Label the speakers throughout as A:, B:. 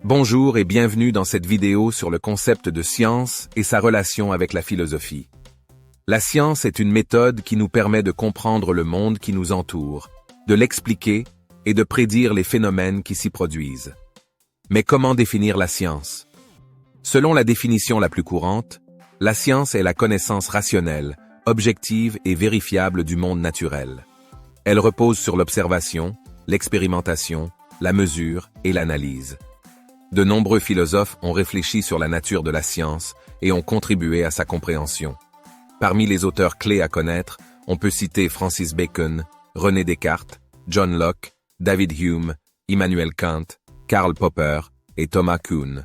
A: Bonjour et bienvenue dans cette vidéo sur le concept de science et sa relation avec la philosophie. La science est une méthode qui nous permet de comprendre le monde qui nous entoure, de l'expliquer et de prédire les phénomènes qui s'y produisent. Mais comment définir la science? Selon la définition la plus courante, la science est la connaissance rationnelle, objective et vérifiable du monde naturel. Elle repose sur l'observation, l'expérimentation, la mesure et l'analyse. De nombreux philosophes ont réfléchi sur la nature de la science et ont contribué à sa compréhension. Parmi les auteurs clés à connaître, on peut citer Francis Bacon, René Descartes, John Locke, David Hume, Immanuel Kant, Karl Popper et Thomas Kuhn.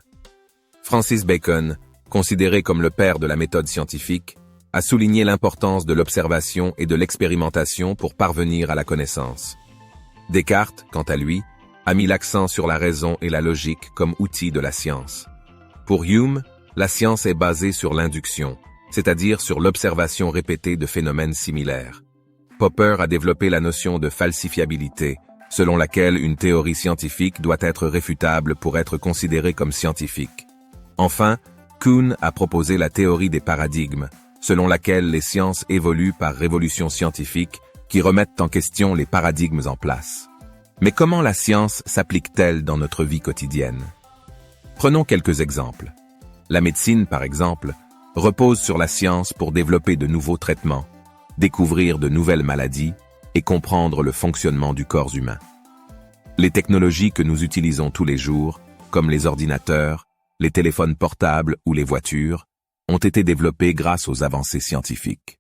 A: Francis Bacon, considéré comme le père de la méthode scientifique, a souligné l'importance de l'observation et de l'expérimentation pour parvenir à la connaissance. Descartes, quant à lui, a mis l'accent sur la raison et la logique comme outils de la science. Pour Hume, la science est basée sur l'induction, c'est-à-dire sur l'observation répétée de phénomènes similaires. Popper a développé la notion de falsifiabilité, selon laquelle une théorie scientifique doit être réfutable pour être considérée comme scientifique. Enfin, Kuhn a proposé la théorie des paradigmes, selon laquelle les sciences évoluent par révolution scientifique qui remettent en question les paradigmes en place. Mais comment la science s'applique-t-elle dans notre vie quotidienne? Prenons quelques exemples. La médecine, par exemple, repose sur la science pour développer de nouveaux traitements, découvrir de nouvelles maladies et comprendre le fonctionnement du corps humain. Les technologies que nous utilisons tous les jours, comme les ordinateurs, les téléphones portables ou les voitures, ont été développées grâce aux avancées scientifiques.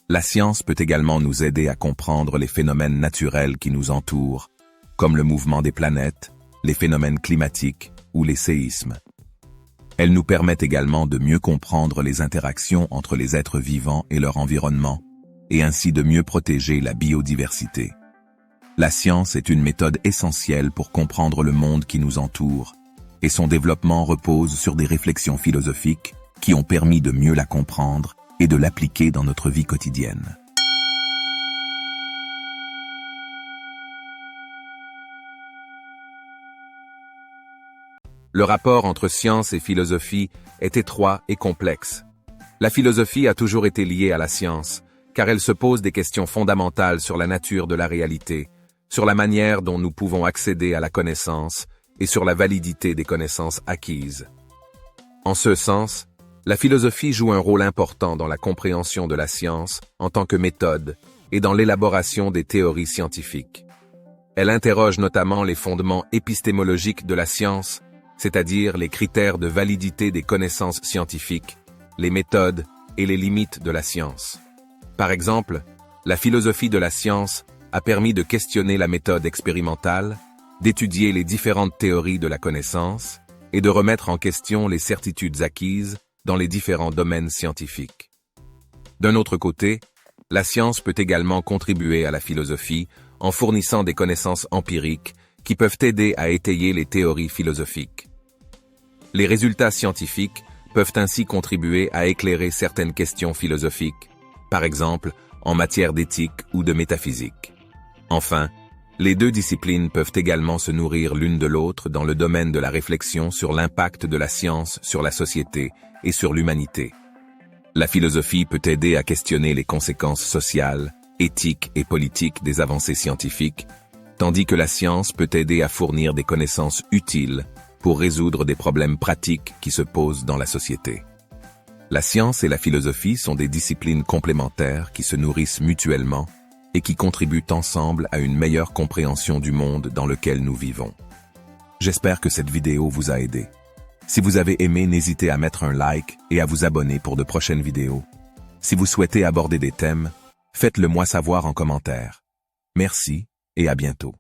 A: La science peut également nous aider à comprendre les phénomènes naturels qui nous entourent, comme le mouvement des planètes, les phénomènes climatiques ou les séismes. Elle nous permet également de mieux comprendre les interactions entre les êtres vivants et leur environnement, et ainsi de mieux protéger la biodiversité. La science est une méthode essentielle pour comprendre le monde qui nous entoure, et son développement repose sur des réflexions philosophiques qui ont permis de mieux la comprendre et de l'appliquer dans notre vie quotidienne. Le rapport entre science et philosophie est étroit et complexe. La philosophie a toujours été liée à la science, car elle se pose des questions fondamentales sur la nature de la réalité, sur la manière dont nous pouvons accéder à la connaissance et sur la validité des connaissances acquises. En ce sens, la philosophie joue un rôle important dans la compréhension de la science en tant que méthode et dans l'élaboration des théories scientifiques. Elle interroge notamment les fondements épistémologiques de la science, c'est-à-dire les critères de validité des connaissances scientifiques, les méthodes et les limites de la science. Par exemple, la philosophie de la science a permis de questionner la méthode expérimentale, d'étudier les différentes théories de la connaissance et de remettre en question les certitudes acquises dans les différents domaines scientifiques. D'un autre côté, la science peut également contribuer à la philosophie en fournissant des connaissances empiriques qui peuvent aider à étayer les théories philosophiques. Les résultats scientifiques peuvent ainsi contribuer à éclairer certaines questions philosophiques, par exemple en matière d'éthique ou de métaphysique. Enfin, les deux disciplines peuvent également se nourrir l'une de l'autre dans le domaine de la réflexion sur l'impact de la science sur la société et sur l'humanité. La philosophie peut aider à questionner les conséquences sociales, éthiques et politiques des avancées scientifiques, tandis que la science peut aider à fournir des connaissances utiles pour résoudre des problèmes pratiques qui se posent dans la société. La science et la philosophie sont des disciplines complémentaires qui se nourrissent mutuellement et qui contribuent ensemble à une meilleure compréhension du monde dans lequel nous vivons. J'espère que cette vidéo vous a aidé. Si vous avez aimé, n'hésitez à mettre un like et à vous abonner pour de prochaines vidéos. Si vous souhaitez aborder des thèmes, faites-le moi savoir en commentaire. Merci et à bientôt.